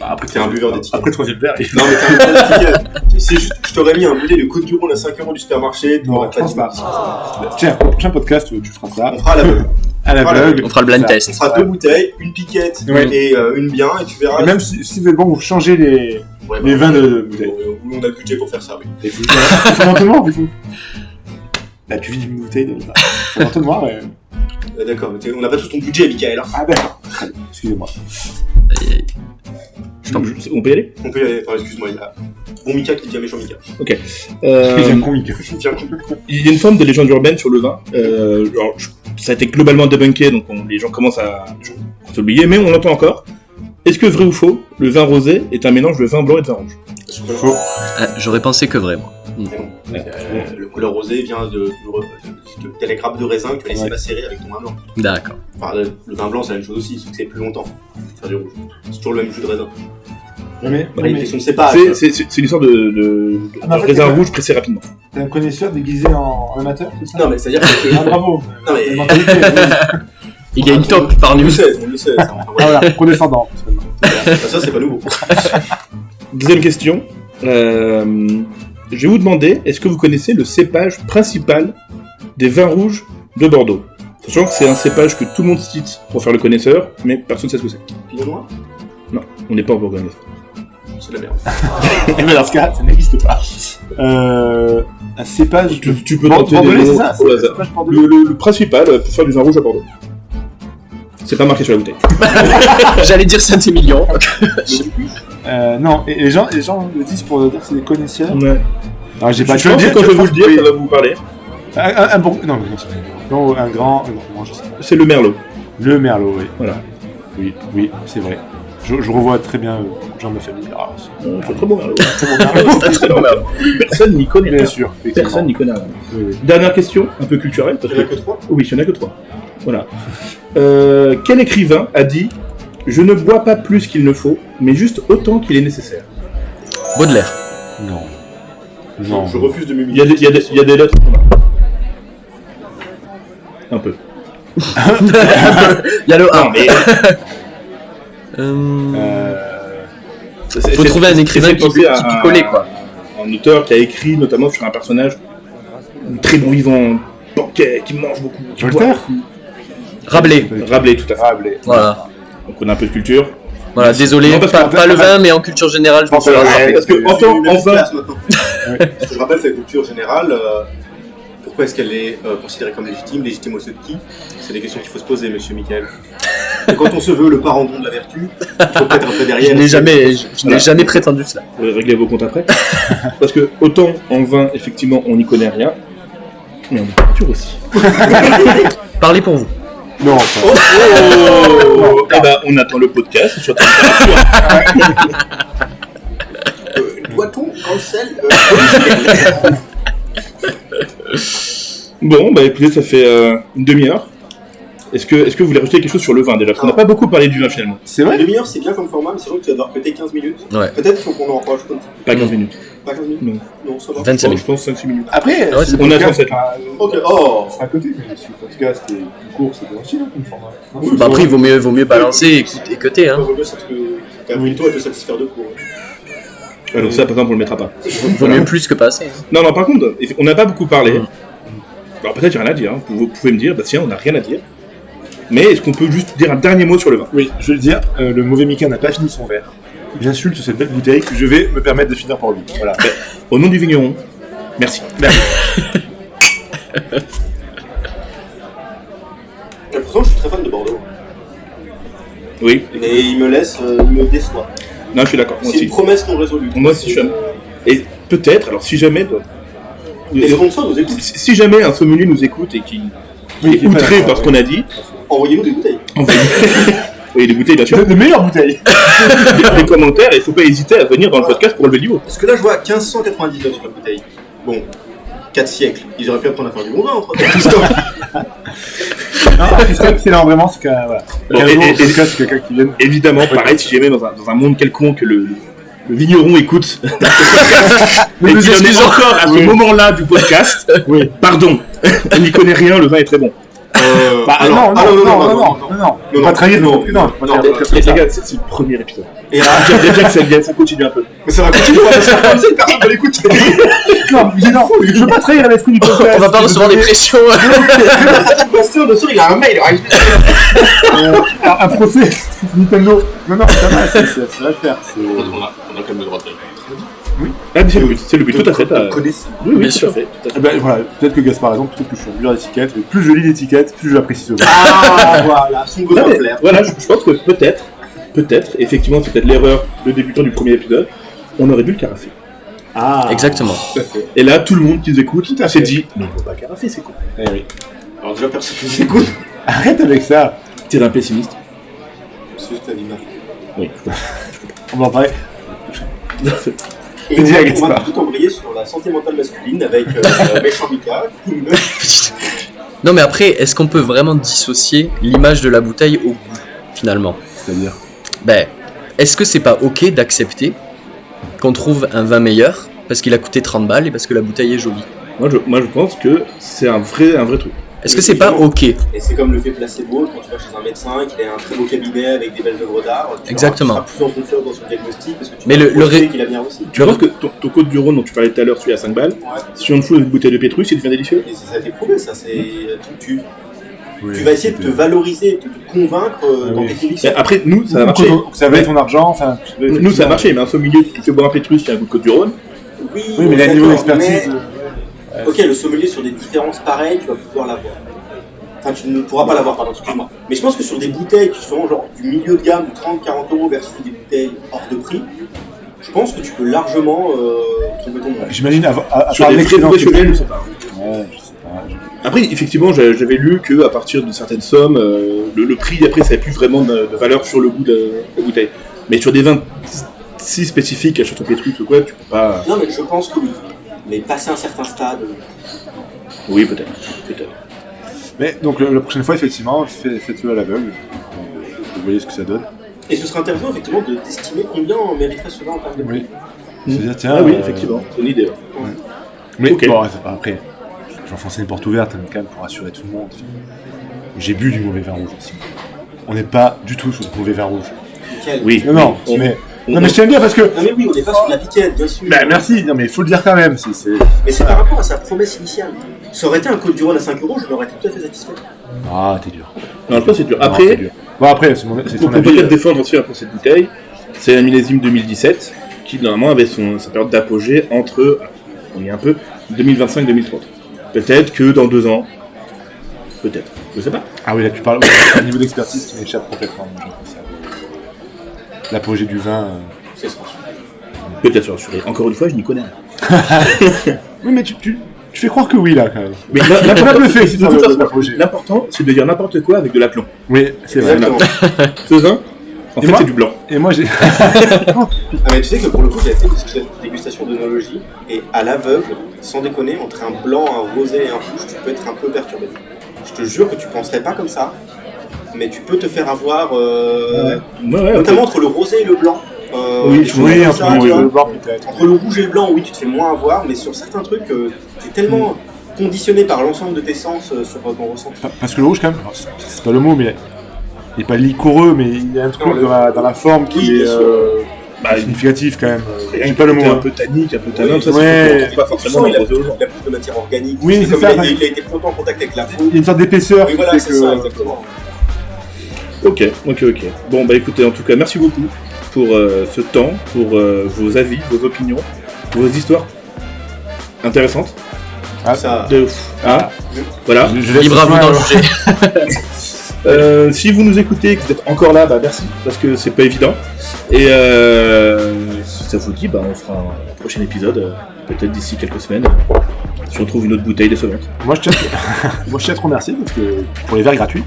après, T'es un buveur d'étiquette. Après troisième verre, Non, mais t'es un buveur d'étiquette. C'est juste que je t'aurais mis un boulet de Côte du Rhône à 5€ du supermarché. Tu Non, m'aurais je pense dit- pas. Tiens, au prochain podcast, tu feras ça. On fera à l'aveugle. À l'aveugle. On fera le blind Ça. On test. fera 2 bouteilles, une piquette Ouais. et une bien, et tu verras. Et même si vous êtes bon, vous changez les Ouais, vins de bouteille. on a le budget pour faire ça, oui. Il faut un entonnoir, du coup. Là, tu vis d'une bouteille de vin. Faut un entonnoir, ouais. D'accord, mais on n'a pas tous ton budget, Michael. Hein. Ah d'accord. Très bien. Excusez-moi. On peut y aller? On peut y aller. Attends, excuse-moi, il y a bon Mika qui devient méchant Mika. C'est un comique. Tiens, Il y a une forme de légende urbaine sur le vin. Alors, ça a été globalement débunké, donc les gens commencent à s'oublier, mais on l'entend encore. Est-ce que vrai ou faux, le vin rosé est un mélange de vin blanc et de vin rouge? Faux. J'aurais pensé que vrai, moi. Le couleur rosé vient de telle grappe de raisin que tu vas laisser Ouais. macérer avec ton vin blanc. D'accord. Enfin, le vin blanc, c'est la même chose aussi, sauf que c'est plus longtemps. Faire du rouge. C'est toujours le même jus de raisin. Mais La question de sépare. C'est une histoire de Ah, mais en fait, raisin c'est- rouge pressé rapidement. t'es un connaisseur déguisé en amateur, c'est ça? Non, mais c'est-à-dire que. Ah, bravo. Non, mais. La mentalité, oui. Il y a une top par On le news. sait, on le sait. Ça, enfin, Ah ouais. voilà, condescendant. Ça, c'est pas nouveau. Deuxième question. Je vais vous demander, est-ce que vous connaissez le cépage principal des vins rouges de Bordeaux. Sachant que c'est un cépage que tout le monde cite pour faire le connaisseur, mais personne ne sait ce que c'est. Pinot Noir? Non, on n'est pas en Bourgogne. C'est la merde. Mais dans ce cas, ça n'existe pas. Un cépage. Tu peux tenter des Bordelais, noms c'est ça, au hasard. cépage bordelais. Le principal pour faire du vin rouge à Bordeaux. C'est pas marqué sur la bouteille. J'allais dire Saint-Émilion. Non, et les gens le disent pour dire que c'est des connaisseurs. Ouais. Alors, j'ai pas Je pense que quand je vais vous le dire, ça va vous parler. un bon. Non, mais non, c'est pas un bon. Non, un grand. Non, je sais pas. C'est le Merlot. Le Merlot, oui. Voilà. Oui, c'est vrai. Je revois très bien beaucoup de gens de ma famille. Ah, C'est très bon Merlot. c'est bon Merlot. C'est très bon Merlot. Personne n'y connaît Bien rien. sûr. Personne n'y connaît rien. Oui. Dernière question, un peu culturelle. Parce Il y en a que 3? Oui, il n'y en a que 3. Voilà. Quel écrivain a dit « Je ne bois pas plus qu'il ne faut, mais juste autant qu'il est nécessaire Baudelaire. Non. Non. Je refuse de Il m'humilier. y a des lettres qu'on a. Un peu. Il y a le 1. Non, mais... Faut trouver un écrivain qui picolait, quoi. Un auteur qui a écrit notamment sur un personnage très bon vivant, banquet, qui mange beaucoup. qui boit Voltaire beaucoup. Rabelais. Rabelais, tout à fait. Rabelais. Voilà. Donc on a un peu de culture. Voilà, désolé, Non, parce pas, que- pas le vin, mais en culture générale, je m'en suis Ouais, rattrapé. Parce que en vin... Ce que je rappelle, c'est la culture générale. Pourquoi est-ce qu'elle est considérée comme légitime? Légitime au de qui? C'est des questions qu'il faut se poser, monsieur Michael. Et quand on se veut le parangon de la vertu, il faut peut-être un peu Je derrière. n'ai jamais prétendu cela. Vous pouvez régler vos comptes après. Parce que autant en vin, effectivement, on n'y connaît rien, mais en littérature aussi. Parlez pour vous. Non, Oh, Eh ben, on attend le podcast sur ta littérature. Doit-on cancel Bon, bah écoutez, ça fait une demi-heure. Est-ce que vous voulez rajouter quelque chose sur le vin déjà? Parce qu'on n'a pas beaucoup parlé du vin finalement. c'est Une vrai. demi-heure, c'est bien comme format, mais c'est vrai que tu vas devoir péter 15 minutes. Ouais. Peut-être qu'il faut qu'on en rajoute un petit Pas 15 minutes. peu. Pas 15 minutes? Non. Non, ça va. 25 Je minutes. pense 5-6 minutes. Après, Ouais, si on le a podcast, 37. Ok, oh c'est à côté, mais si le podcast est plus court, c'est bien aussi, là, comme format. Non, Oui, Bah après, il vaut mieux balancer et écouter, hein. vaut mieux t'as pris toi à te satisfaire de cours. Alors ça, par exemple, on le mettra pas. Vaut mieux plus que pas assez. Non, par contre, on n'a pas beaucoup parlé. Alors peut-être il n'y a rien à dire. Hein. Vous pouvez me dire, bah tiens, on n'a rien à dire. Mais est-ce qu'on peut juste dire un dernier mot sur le vin? Oui, je vais le dire, le mauvais Mika n'a pas fini son verre. J'insulte cette belle bouteille que je vais me permettre de finir pour lui. Voilà. Au nom du vigneron, merci. Et pourtant, je suis très fan de Bordeaux. Oui, Mais il me déçoit. non, je suis d'accord. Moi C'est une aussi. promesse non résolue. Moi aussi, je suis un... Et peut-être, alors si jamais... Les sponsors nous écoutent. Si jamais un sommelier nous écoute et qui est outré par ce qu'on a dit, Envoyez-nous des bouteilles. envoyez oui, des bouteilles bien sûr, De meilleures bouteilles. des commentaires, et il ne faut pas hésiter à venir dans le podcast pour relever le niveau. Parce que là, je vois 1599 sur la bouteille. Bon, 4 siècles. Ils auraient pu apprendre à faire du bon vin entre temps. Non, c'est là vraiment, c'est que voilà. Bon, Un et- jour, et- en tout cas, c'est quelqu'un qui vient. Évidemment, pareil, si jamais dans un monde quelconque le vigneron écoute, mais nous qu'il en est excusons. encore à ce Oui. moment-là du podcast, Oui. pardon, on n'y connaît rien, le vin est très bon. Bah, alors- non. Pas trahir nos prudents. Les gars, c'est le premier épisode. Et là, J'aime bien que ça continue un peu. mais ça va continuer, parce que comme ça, une personne va l'écouter. Non, je veux pas trahir l'esprit du podcast. On va pas recevoir des pressions. Bastien, bien sûr, il a un mail. Un procès. Nintendo. Non, ça va, ça va le faire. On a quand même le droit de Ah, mais c'est le but, tout à fait. connaissez. Oui, Bien tout sûr. à fait. Tout à fait. Ben, voilà, peut-être que Gaspard a raison, peut-être que je suis un dur d'étiquette, mais plus je lis l'étiquette, plus je l'apprécie ce vin. Ah, voilà, son Non, besoin mais clair. voilà, je pense que peut-être, effectivement, c'est peut-être l'erreur de débutant du premier épisode, on aurait dû le carafer. Ah. Exactement. Et là, tout le monde qui nous écoute Tout à s'est fait. dit, mais on va pas carafer, c'est quoi? Eh oui. Alors, déjà, personne nous écoute. Arrête avec ça. T'es un pessimiste. C'est juste la vie, ma fille. Oui. On va en parler. Et Dis à on Gaspard. va tout embrayer sur la santé mentale masculine avec Méchant Mika. Non, mais après, est-ce qu'on peut vraiment dissocier l'image de la bouteille au goût, finalement? C'est-à-dire. Ben, est-ce que c'est pas ok d'accepter qu'on trouve un vin meilleur parce qu'il a coûté 30 balles et parce que la bouteille est jolie? Moi, je pense que c'est un vrai truc. Est-ce que c'est pas évidemment. ok? Et c'est comme le fait placebo, quand tu vas chez un médecin qu'il a un très beau cabinet avec des belles œuvres d'art. Exactement. Tu seras plus en confiance dans son diagnostic parce que tu Mais vas le projeter ré- qu'il a bien aussi. Tu penses que ton Côte du Rhône dont tu parlais tout à l'heure, celui à 5 balles, Ouais. si on te fout une bouteille de pétrus, il devient délicieux? Et ça a été prouvé, ça. Tu Oui, vas essayer de te valoriser, de te convaincre dans oui. tes convictions. Mais après, nous, ça a Ou marché. que ça va être ton argent, enfin... Nous, ça a marché, mais un sommelier qui te fait boire un pétrus qui a un goût de Côte du Rhône. Oui, Oui, mais le niveau d'accord, d'expertise... mais- Ok, le sommelier sur des différences pareilles, tu vas pouvoir l'avoir. Enfin, tu ne pourras pas l'avoir, pardon, excuse-moi. Mais je pense que sur des bouteilles qui sont genre du milieu de gamme, de 30-40 euros versus des bouteilles hors de prix, je pense que tu peux largement trouver ton monde. J'imagine, à Sur part des vrais l'excellent... professionnels, je sais pas. Ouais, je sais pas. Après, effectivement, j'avais lu qu'à partir d'une certaine somme, le prix après, ça n'avait plus vraiment de valeur sur le goût de la bouteille. Mais sur des vins si spécifiques à Château Pétrus ou quoi, tu peux pas. Non, mais je pense que oui. Mais passer un certain stade. Oui, peut-être. Peut-être. Mais donc la prochaine fois, effectivement, faites-le à l'aveugle. Vous voyez ce que ça donne. Et ce serait intéressant, effectivement, d'estimer combien on mériterait ce vin en termes de prix. Oui. C'est-à-dire, tiens... Ah oui, effectivement, c'est une idée. Ouais. Mais Ok. bon, c'est pas après. J'enfonçais une porte ouverte, quand même, pour rassurer tout le monde. J'ai bu du mauvais vin rouge aussi. On n'est pas du tout sur du mauvais vin rouge. Nickel. Oui. Non, On- mais... on- Non, mais je tiens à le dire parce que... Non, mais oui, on n'est pas sur la piquette, bien sûr. Bah, merci, non mais il faut le dire quand même. Mais c'est par rapport à sa promesse initiale. Ça aurait été un Côte du Rhône à 5 euros, je l'aurais été tout à fait satisfait. Ah, t'es dur. Non, je pense que c'est dur. Non, t'es Après, dur. Bon, après, c'est pour ton avis. peut-être défendre aussi un peu cette bouteille, c'est la millésime 2017 qui normalement avait sa période d'apogée entre, on y est un peu, 2025 et 2030. Peut-être que dans 2 ans, peut-être, je sais pas. Ah oui, là tu parles un niveau d'expertise qui m'échappe complètement. Moi, j'ai fait ça. L'apogée du vin. C'est ça. Peut-être sur rassurer. Encore une fois, je n'y connais rien. Oui, mais tu fais croire que oui là quand même. Mais La preuve le fait, c'est de toute façon, l'apogée. l'important, c'est de dire n'importe quoi avec de l'aplomb. Oui, c'est vrai. Exactement. Ce vin, en Et fait, moi c'est du blanc. Et moi j'ai. Ah, mais tu sais que pour le coup, j'avais fait une dégustation d'œnologie et à l'aveugle, sans déconner, entre un blanc, un rosé et un rouge, tu peux être un peu perturbé. Je te jure que tu penserais pas comme ça, mais tu peux te faire avoir, Ouais, notamment entre le rosé et le blanc. Oui, des choses Oui, comme entre ça, tu vois. le blanc peut-être. Entre le rouge et le blanc, oui, tu te fais moins avoir, mais sur certains trucs, t'es tellement conditionné par l'ensemble de tes sens sur ton ressenti. Parce que le rouge quand même, c'est pas le mot, mais il est pas liquoreux, mais il y a un truc Non, dans la forme qui Oui, est bien sûr. Bah, significatif quand même. rien J'ai que pas le côté mot. un peu tannique, un peu Oui, tanin, ça, ouais. c'est qu'on trouve pas Tu forcément sens, dans il le a rosé aux gens. plus de matière organique. Oui, c'est comme ça, il a ouais. été plus longtemps en contact avec la peau. Il y a une sorte d'épaisseur Oui, qui voilà, fait c'est que. ça, exactement. Ok. Bon, bah écoutez, en tout cas, merci beaucoup pour ce temps, pour vos avis, vos opinions, vos histoires intéressantes. Ah, Ça, De ouf. Hein, voilà. je laisse Libre à vous ça, d'en ouais. juger. Si vous nous écoutez et que vous êtes encore là, bah merci, parce que c'est pas évident. Et si ça vous dit, bah on fera un prochain épisode, peut-être d'ici quelques semaines, si on trouve une autre bouteille décevante. Moi je tiens à te remercier parce que pour les verres gratuits,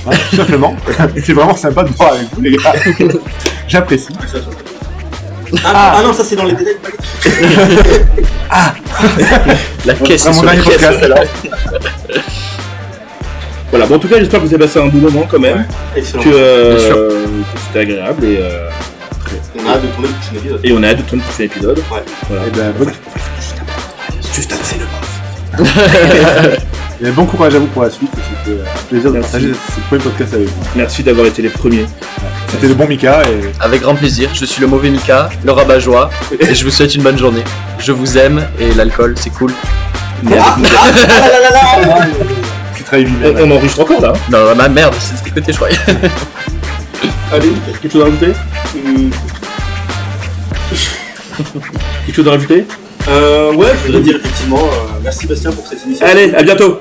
hein, tout simplement. C'est vraiment sympa de boire avec vous les gars. J'apprécie. Ah non, ça c'est dans les détails. La caisse est Vraiment sur la dernier caisse. podcast alors. Voilà, bon en tout cas j'espère que vous avez passé un bon moment quand même, Excellent. que Bien sûr. que c'était agréable On a hâte de tourner le prochain épisode. et on a hâte de tourner le prochain épisode. Ouais. Voilà. Et ben, Juste après le et bon courage à vous pour la suite. C'était un plaisir de Merci. partager ce premier podcast avec vous. Merci d'avoir été les premiers. C'était le bon Mika et Avec grand plaisir, je suis le mauvais Mika, le rabat-joie, et je vous souhaite une bonne journée. Je vous aime, et l'alcool, c'est cool. tu trahis lui-même. On enregistre encore là. Hein. Non, ma merde, c'est de côté, je croyais. Allez, quelque chose à rajouter Quelque chose à rajouter Ouais, je voudrais dire effectivement, merci Bastien pour cette initiative. Allez, à bientôt.